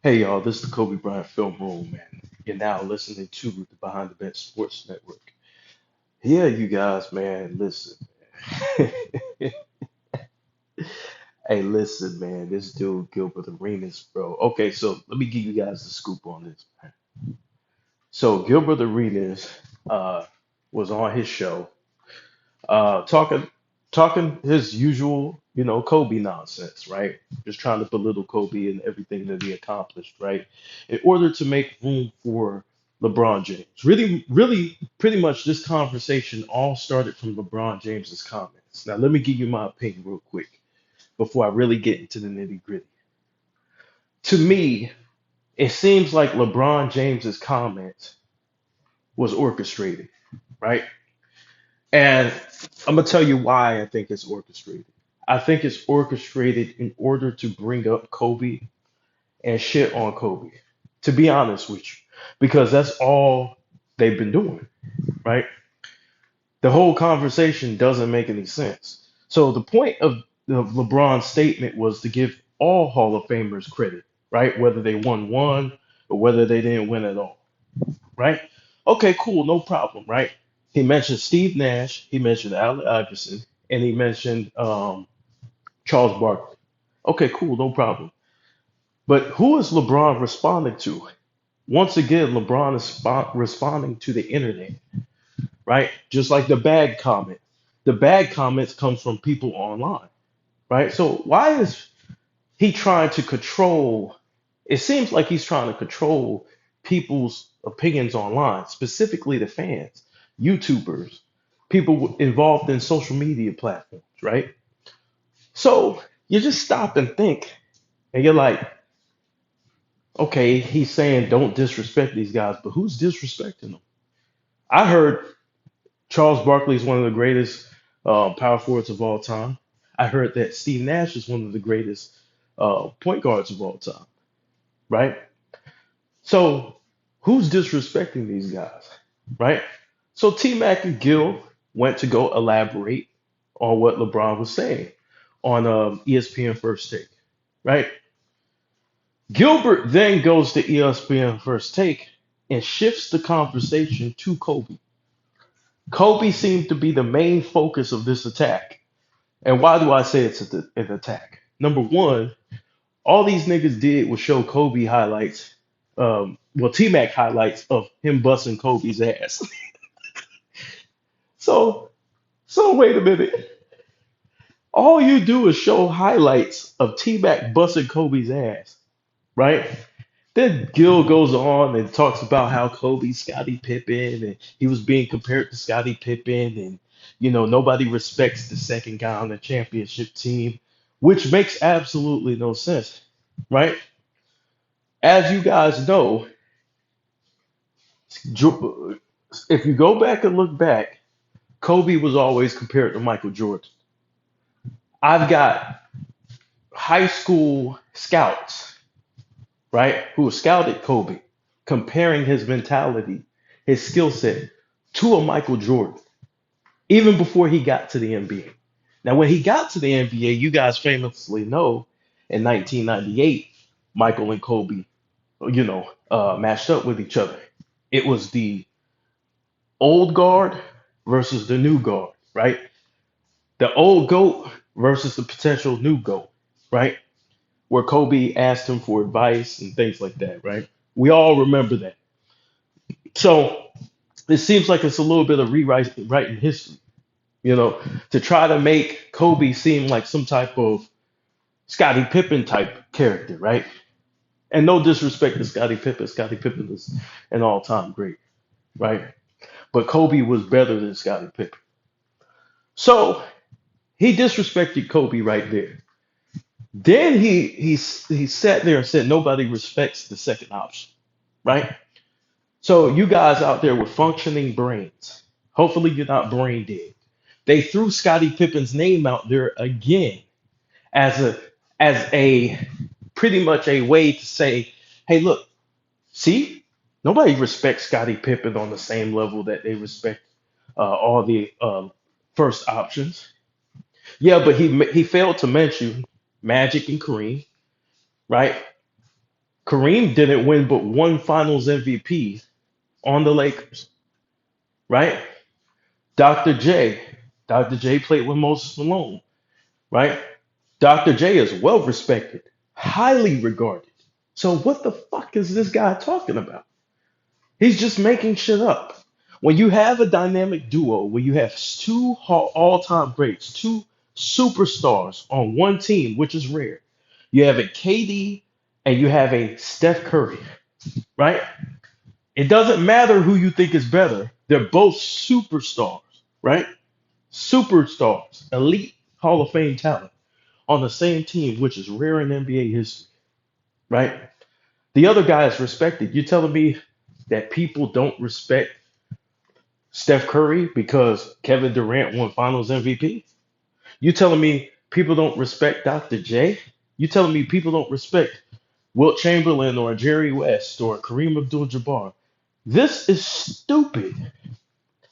Hey y'all, this is the Kobe Bryant Film Room, man. You're now listening to the Behind the Bench Sports Network. Yeah, you guys, man, listen. Hey, listen, man, this dude Gilbert Arenas, bro. Okay, so let me give you guys the scoop on this, man. So Gilbert Arenas was on his show talking his usual, Kobe nonsense, right? Just trying to belittle Kobe and everything that he accomplished, right? In order to make room for LeBron James. Really, really, pretty much this conversation all started from LeBron James's comments. Now, let me give you my opinion real quick before I really get into the nitty gritty. To me, it seems like LeBron James's comments was orchestrated, right? And I'm gonna tell you why I think it's orchestrated. I think it's orchestrated in order to bring up Kobe and shit on Kobe, to be honest with you, because that's all they've been doing, right? The whole conversation doesn't make any sense. So the point of LeBron's statement was to give all Hall of Famers credit, right? Whether they won one or whether they didn't win at all, right? Okay, cool, no problem, right? He mentioned Steve Nash, he mentioned Allen Iverson, and he mentioned Charles Barkley. Okay, cool, no problem. But who is LeBron responding to? Once again, LeBron is responding to the internet, right? Just like the bad comment. The bad comments come from people online, right? So why is he trying to control? It seems like he's trying to control people's opinions online, specifically the fans, YouTubers, people involved in social media platforms, right? So you just stop and think, and you're like, okay, he's saying don't disrespect these guys, but who's disrespecting them? I heard Charles Barkley is one of the greatest power forwards of all time. I heard that Steve Nash is one of the greatest point guards of all time, right? So who's disrespecting these guys, right? So T Mac and Gil went to go elaborate on what LeBron was saying on ESPN First Take, right? Gilbert then goes to ESPN First Take and shifts the conversation to Kobe. Kobe seemed to be the main focus of this attack. And why do I say it's an attack? Number one, all these niggas did was show Kobe highlights, T Mac highlights of him busting Kobe's ass. So, so wait a minute. All you do is show highlights of T Mac busting Kobe's ass, right? Then Gil goes on and talks about how Kobe, Scottie Pippen, and he was being compared to Scottie Pippen, and nobody respects the second guy on the championship team, which makes absolutely no sense, right? As you guys know, if you go back and look back, Kobe was always compared to Michael Jordan. I've got high school scouts, right, who scouted Kobe, comparing his mentality, his skill set to a Michael Jordan, even before he got to the NBA. Now, when he got to the NBA, you guys famously know in 1998, Michael and Kobe, matched up with each other. It was the old guard versus the new guard, right? The old GOAT versus the potential new GOAT, right? Where Kobe asked him for advice and things like that, right? We all remember that. So it seems like it's a little bit of rewriting history, you know, to try to make Kobe seem like some type of Scottie Pippen type character, right? And no disrespect to Scottie Pippen. Scottie Pippen is an all-time great, right? But Kobe was better than Scottie Pippen. So he disrespected Kobe right there. Then he sat there and said nobody respects the second option, right? So you guys out there with functioning brains, hopefully you're not brain dead. They threw Scottie Pippen's name out there again as a pretty much a way to say, hey, look, see, nobody respects Scottie Pippen on the same level that they respect all the first options. Yeah, but he failed to mention Magic and Kareem, right? Kareem didn't win but one Finals MVP on the Lakers, right? Dr. J, Dr. J played with Moses Malone, right? Dr. J is well respected, highly regarded. So what the fuck is this guy talking about? He's just making shit up. When you have a dynamic duo, where you have two all-time greats, two superstars on one team, which is rare. You have a KD and you have a Steph Curry, right? It doesn't matter who you think is better. They're both superstars, right? Superstars, elite Hall of Fame talent on the same team, which is rare in NBA history, right? The other guy is respected. You're telling me that people don't respect Steph Curry because Kevin Durant won Finals MVP? You telling me people don't respect Dr. J? You telling me people don't respect Wilt Chamberlain or Jerry West or Kareem Abdul-Jabbar? This is stupid.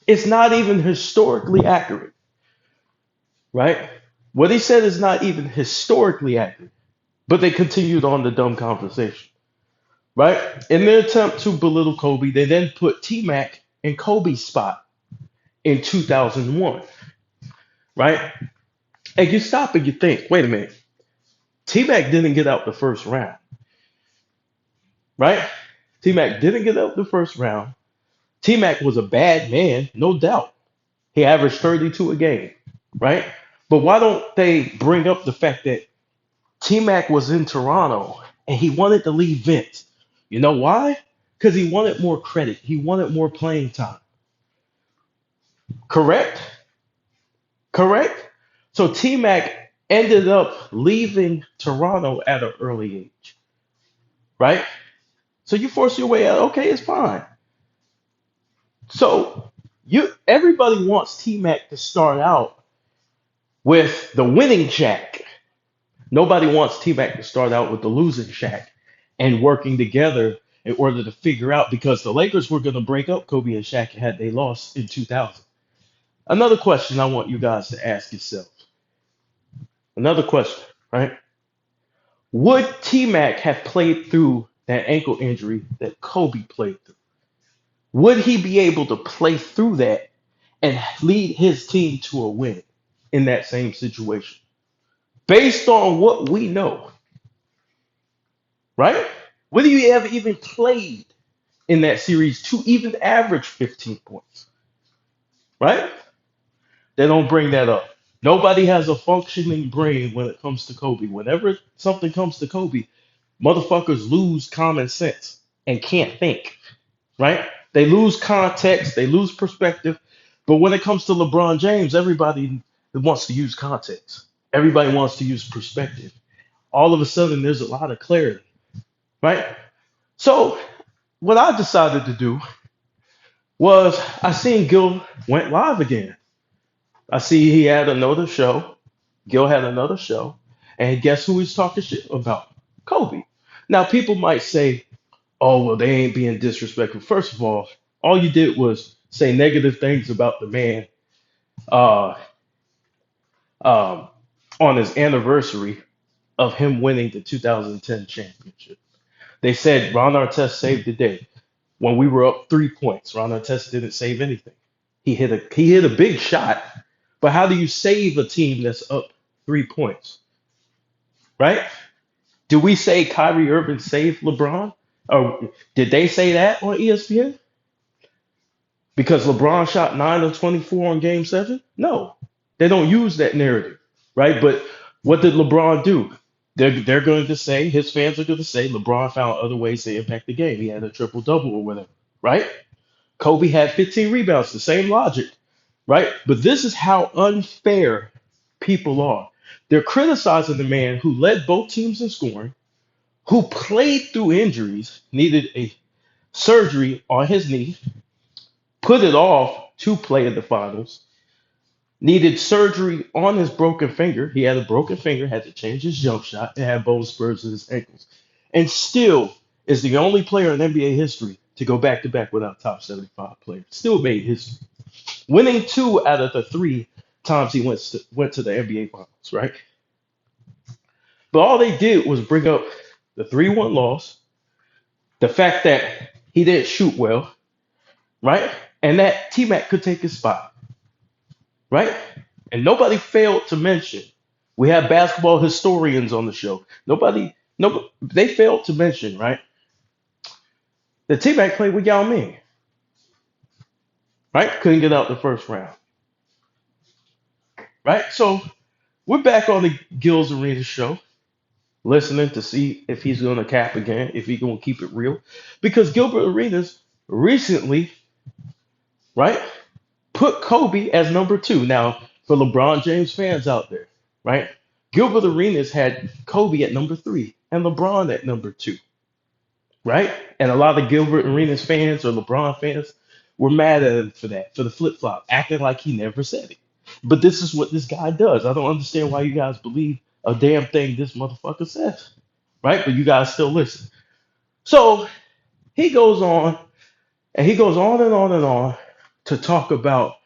It's not even historically accurate, right? What he said is not even historically accurate, but they continued on the dumb conversation, right? In their attempt to belittle Kobe, they then put T Mac in Kobe's spot in 2001, right? And you stop and you think, wait a minute, T Mac didn't get out the first round, right? T Mac didn't get out the first round. T Mac was a bad man, no doubt. He averaged 32 a game, right? But why don't they bring up the fact that T Mac was in Toronto and he wanted to leave Vince? You know why? Because he wanted more credit. He wanted more playing time. Correct? Correct? So T Mac ended up leaving Toronto at an early age, right? So you force your way out. Okay, it's fine. So everybody wants T Mac to start out with the winning Shaq. Nobody wants T Mac to start out with the losing Shaq and working together in order to figure out because the Lakers were going to break up Kobe and Shaq had they lost in 2000. Another question I want you guys to ask yourself. Another question, right? Would T Mac have played through that ankle injury that Kobe played through? Would he be able to play through that and lead his team to a win in that same situation? Based on what we know, right? Whether you ever even played in that series to even average 15 points, right? They don't bring that up. Nobody has a functioning brain when it comes to Kobe. Whenever something comes to Kobe, motherfuckers lose common sense and can't think, right? They lose context, they lose perspective. But when it comes to LeBron James, everybody wants to use context. Everybody wants to use perspective. All of a sudden, there's a lot of clarity, right? So, what I decided to do was I seen Gil went live again. I see he had another show. Gil had another show. And guess who he's talking shit about? Kobe. Now, people might say, oh, well, they ain't being disrespectful. First of all you did was say negative things about the man uh, um, on his anniversary of him winning the 2010 championship. They said Ron Artest saved the day. When we were up 3 points, Ron Artest didn't save anything. He hit a big shot, but how do you save a team that's up 3 points, right? Do we say Kyrie Irving saved LeBron? Or did they say that on ESPN? Because LeBron shot 9 of 24 on game seven? No, they don't use that narrative, right? But what did LeBron do? They're going to say, his fans are going to say, LeBron found other ways to impact the game. He had a triple double or whatever, right? Kobe had 15 rebounds, the same logic, right? But this is how unfair people are. They're criticizing the man who led both teams in scoring, who played through injuries, needed a surgery on his knee, put it off to play in the finals, needed surgery on his broken finger. He had a broken finger, had to change his jump shot, and had bone spurs in his ankles. And still is the only player in NBA history to go back to back without top 75 players. Still made history. Winning two out of the three times he went to the NBA finals, right? But all they did was bring up the 3-1 loss, The fact that he didn't shoot well, right? And that T Mac could take his spot, right? And nobody failed to mention, we have basketball historians on the show. No, they failed to mention, right? The T Mac played with Yao Ming, right? Couldn't get out the first round, right? So we're back on the Gills Arena show, listening to see if he's going to cap again, if he's going to keep it real. Because Gilbert Arenas recently, right, put Kobe as number two. Now, for LeBron James fans out there, right, Gilbert Arenas had Kobe at number three and LeBron at number two, right? And a lot of Gilbert Arenas fans or LeBron fans were mad at him for that, for the flip flop, acting like he never said it. But this is what this guy does. I don't understand why you guys believe a damn thing this motherfucker says, right? But you guys still listen. So he goes on and he goes on and on and on to talk about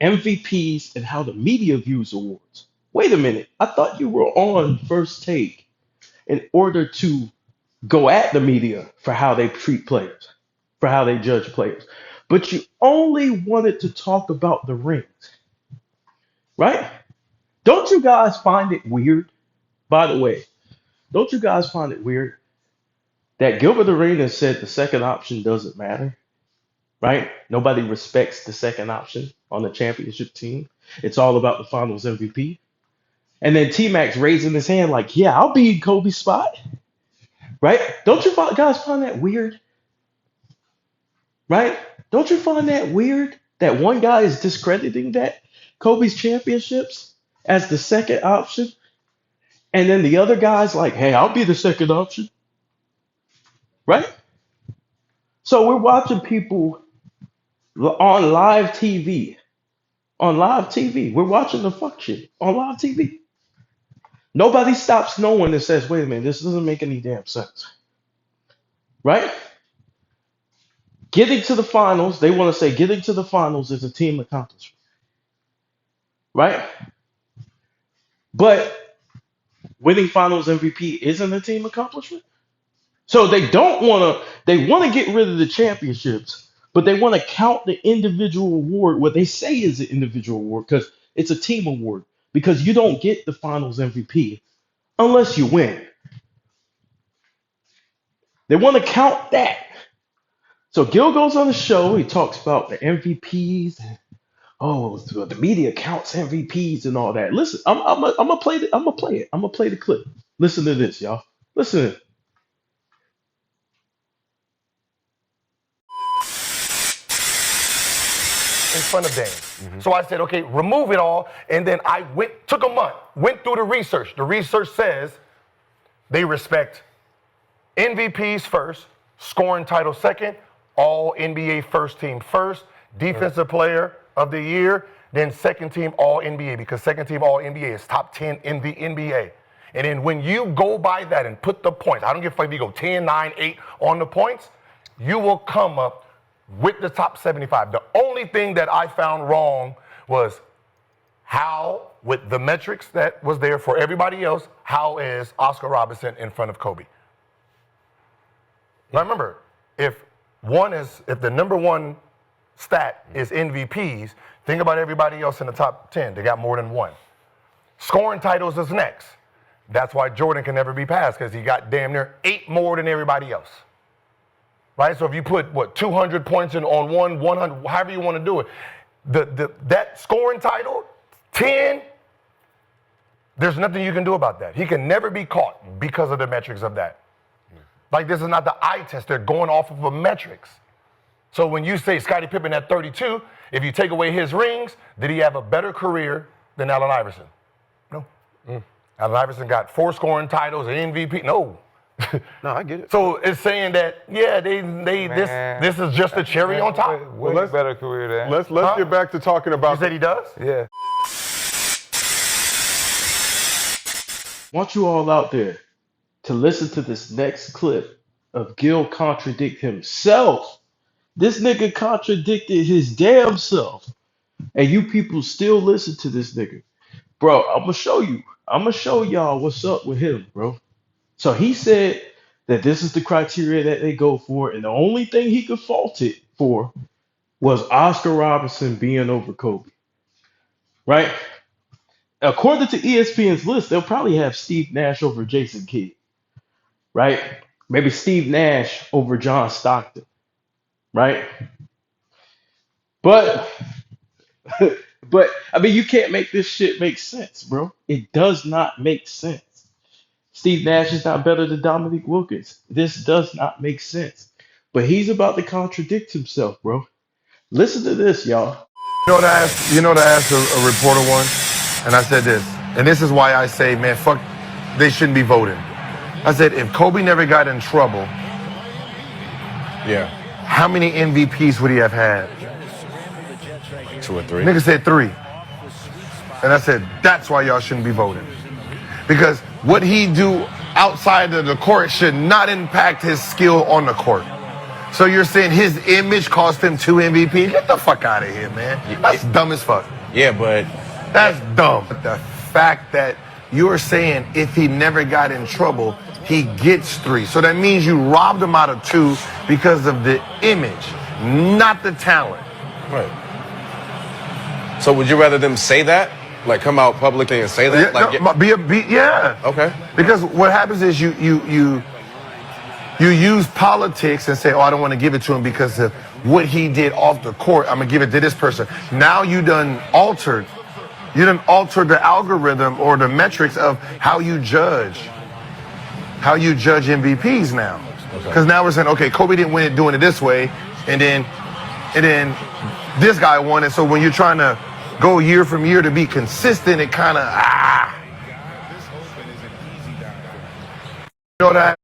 MVPs and how the media views awards. Wait a minute. I thought you were on First Take in order to go at the media for how they treat players, for how they judge players. But you only wanted to talk about the rings, right? Don't you guys find it weird, by the way? Don't you guys find it weird that Gilbert Arenas said the second option doesn't matter, right? Nobody respects the second option on the championship team. It's all about the finals MVP. And then T Mac's raising his hand like, yeah, I'll be in Kobe's spot, right? Don't you guys find that weird, right? Don't you find that weird that one guy is discrediting that Kobe's championships as the second option, and then the other guy's like, hey, I'll be the second option, right? So we're watching people on live TV. On live TV. We're watching the fuck shit on live TV. Nobody stops no one and says, wait a minute, this doesn't make any damn sense. Right? Getting to the finals, they want to say getting to the finals is a team accomplishment. Right? But winning finals MVP isn't a team accomplishment. So they want to get rid of the championships, but they want to count the individual award, what they say is an individual award, because it's a team award. Because you don't get the finals MVP unless you win. They want to count that. So Gil goes on the show. He talks about the MVPs. Oh, so the media counts MVPs and all that. Listen, I'm gonna play it. I'm gonna play the clip. Listen to this, y'all. Listen. In front of Dame. So I said, okay, remove it all. And then took a month, went through the research. The research says they respect MVPs first, scoring title second, all NBA first team first, defensive player of the year, then second team all NBA, because second team all NBA is top 10 in the NBA. And then when you go by that and put the points, I don't give a fuck if you go 10, 9, 8 on the points, you will come up with the top 75. The only thing that I found wrong was how, with the metrics that was there for everybody else, how is Oscar Robertson in front of Kobe? Now remember, if the number one stat is MVPs, think about everybody else in the top 10. They got more than one. Scoring titles is next. That's why Jordan can never be passed, because he got damn near 8 more than everybody else. Right? So if you put 200 points in on 100, however you want to do it, that scoring title, 10, there's nothing you can do about that. He can never be caught because of the metrics of that. Like, this is not the eye test. They're going off of a metrics. So when you say Scottie Pippen at 32, if you take away his rings, did he have a better career than Allen Iverson? No. Allen Iverson got 4 scoring titles, an MVP. No. No, I get it. So it's saying that, yeah, this is just a cherry on top. Way better career than. Let's get back to talking about. You said he does? Yeah. Want you all out there to listen to this next clip of Gil contradict himself. This nigga contradicted his damn self. And you people still listen to this nigga. Bro, I'm gonna show you. I'm gonna show y'all what's up with him, bro. So he said that this is the criteria that they go for, and the only thing he could fault it for was Oscar Robertson being over Kobe, right? According to ESPN's list, they'll probably have Steve Nash over Jason Kidd, right? Maybe Steve Nash over John Stockton, right? But but I mean, you can't make this shit make sense, bro. It does not make sense. Steve Nash is not better than Dominique Wilkins. This does not make sense. But he's about to contradict himself, bro. Listen to this, y'all. You know what I asked a reporter once, and I said this, and this is why I say, man, fuck, they shouldn't be voting. I said, if Kobe never got in trouble, Yeah, how many MVPs would he have had? 2 or 3. Nigga said 3. And I said, that's why y'all shouldn't be voting. Because what he do outside of the court should not impact his skill on the court. So you're saying his image cost him 2 MVPs? Get the fuck out of here, man. That's dumb as fuck. Yeah, but That's dumb. But the fact that you're saying if he never got in trouble, he gets 3. So that means you robbed him out of 2 because of the image, not the talent. right. So would you rather them say that, like come out publicly and say that? Yeah. Okay. Because what happens is you use politics and say, oh, I don't want to give it to him because of what he did off the court. I'm gonna give it to this person. Now you done altered the algorithm or the metrics of how you judge MVPs now. Because now we're saying, okay, Kobe didn't win it doing it this way, and then this guy won it. So when you're trying to go year from year to be consistent, it kind of You know that?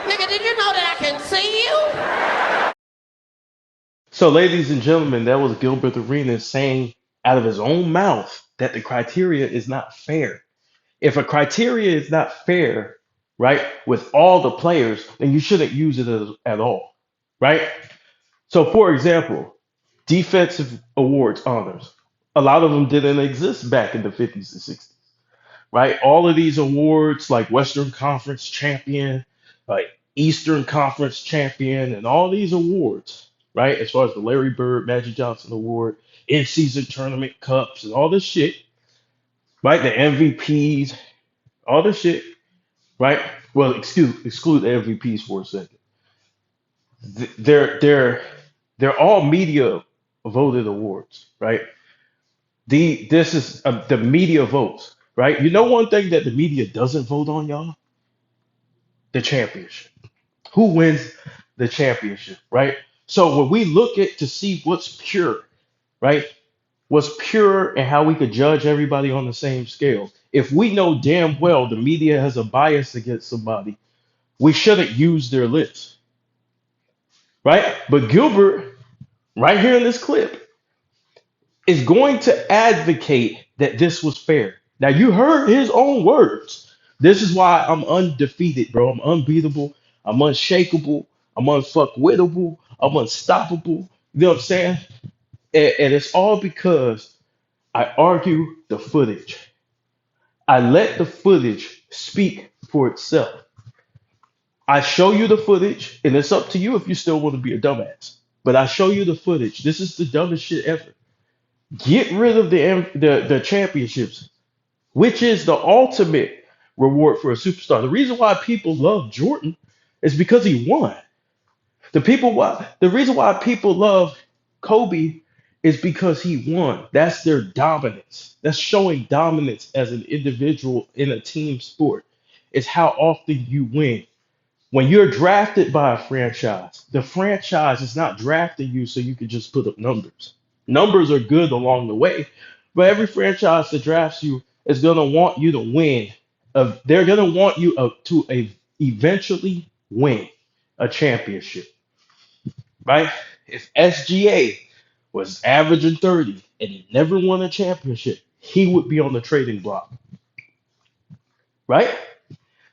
Nigga, did you know that I can see you? So, ladies and gentlemen, that was Gilbert Arenas saying out of his own mouth that the criteria is not fair. If a criteria is not fair, right, with all the players, then you shouldn't use it at all, right? So, for example, defensive awards honors, a lot of them didn't exist back in the 50s and 60s, right? All of these awards, like Western Conference champion, like Eastern Conference champion, and all these awards, right? As far as the Larry Bird, Magic Johnson Award, in-season tournament cups, and all this shit, right? The MVPs, all this shit, right? Well, exclude the MVPs for a second. They're all media voted awards, right? This is the media votes, right? You know one thing that the media doesn't vote on, y'all? The championship. Who wins the championship, right? So when we look at to see what's pure, right? What's pure and how we could judge everybody on the same scale. If we know damn well the media has a bias against somebody, we shouldn't use their list, right? But Gilbert, right here in this clip, is going to advocate that this was fair. Now you heard his own words. This is why I'm undefeated, bro. I'm unbeatable. I'm unshakable. I'm unfuckwittable. I'm unstoppable. You know what I'm saying? And it's all because I argue the footage. I let the footage speak for itself. I show you the footage, and it's up to you if you still want to be a dumbass. But I show you the footage. This is the dumbest shit ever. Get rid of the championships, which is the ultimate reward for a superstar. The reason why people love Jordan is because he won. The reason why people love Kobe is because he won. That's their dominance. That's showing dominance as an individual in a team sport. It's how often you win. When you're drafted by a franchise, the franchise is not drafting you so you can just put up numbers. Numbers are good along the way, but every franchise that drafts you is going to want you to win. They're going to want you eventually win a championship, right? If SGA was averaging 30 and he never won a championship, he would be on the trading block, right?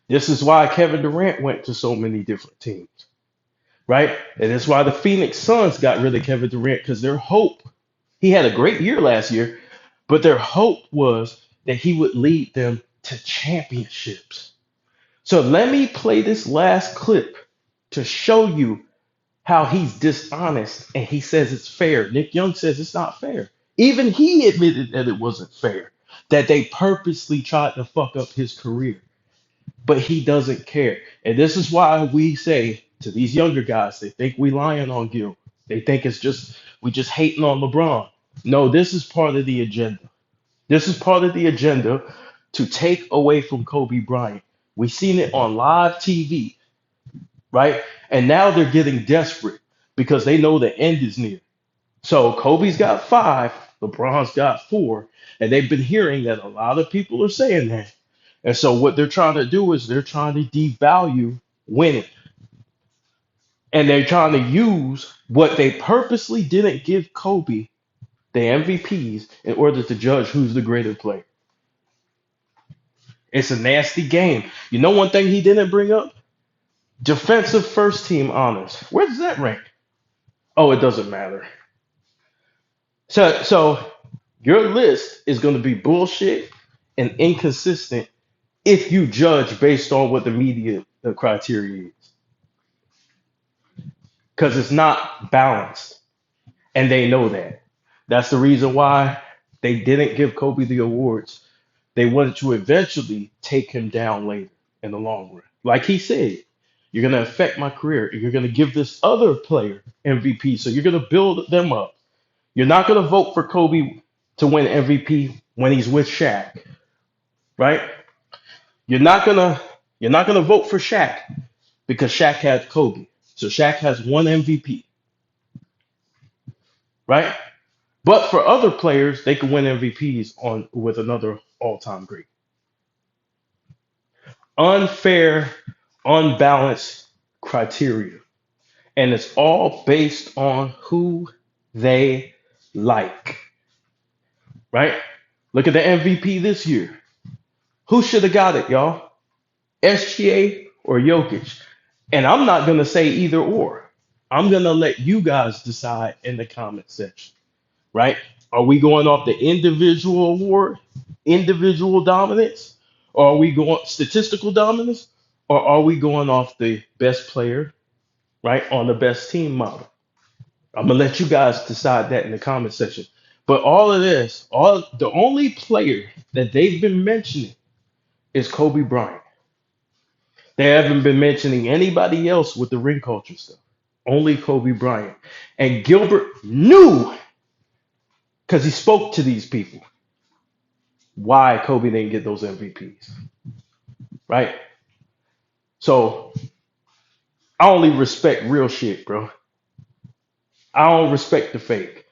This is why Kevin Durant went to so many different teams, right? And that's why the Phoenix Suns got rid of Kevin Durant because their hope He had a great year last year, but their hope was that he would lead them to championships. So let me play this last clip to show you how he's dishonest and he says it's fair. Nick Young says it's not fair. Even he admitted that it wasn't fair, that they purposely tried to fuck up his career, but he doesn't care. And this is why we say to these younger guys, they think we lying on Gil. They think it's just we just hating on LeBron. No, this is part of the agenda. This is part of the agenda to take away from Kobe Bryant. We've seen it on live TV, right? And now they're getting desperate because they know the end is near. So Kobe's got 5, LeBron's got 4, and they've been hearing that a lot of people are saying that. And so what they're trying to do is they're trying to devalue winning. And they're trying to use what they purposely didn't give Kobe, the MVPs, in order to judge who's the greater player. It's a nasty game. You know one thing he didn't bring up? Defensive first team honors. Where does that rank? Oh, it doesn't matter. So your list is going to be bullshit and inconsistent if you judge based on what the media criteria is, because it's not balanced, and they know that. That's the reason why they didn't give Kobe the awards. They wanted to eventually take him down later in the long run. Like he said, you're going to affect my career. You're going to give this other player MVP. So you're going to build them up. You're not going to vote for Kobe to win MVP when he's with Shaq, right? You're not gonna vote for Shaq because Shaq had Kobe. So Shaq has one MVP, right? But for other players, they can win MVPs on with another all-time great. Unfair, unbalanced criteria. And it's all based on who they like, right? Look at the MVP this year. Who should have got it, y'all? SGA or Jokic? And I'm not going to say either or. I'm going to let you guys decide in the comment section, right? Are we going off the individual award, individual dominance? Or are we going statistical dominance? Or are we going off the best player, right, on the best team model? I'm going to let you guys decide that in the comment section. But all of this, the only player that they've been mentioning is Kobe Bryant. They haven't been mentioning anybody else with the ring culture stuff. Only Kobe Bryant. And Gilbert knew, because he spoke to these people, why Kobe didn't get those MVPs. Right? So I only respect real shit, bro. I don't respect the fake.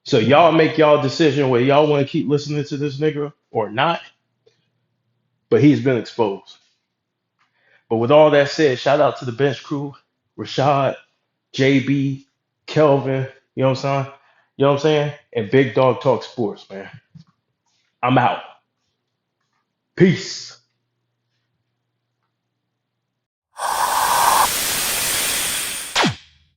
So y'all make y'all decision whether y'all want to keep listening to this nigga or not. But he's been exposed. But with all that said, shout out to the bench crew, Rashad, JB, Kelvin, you know what I'm saying? You know what I'm saying? And Big Dog Talk Sports, man. I'm out. Peace.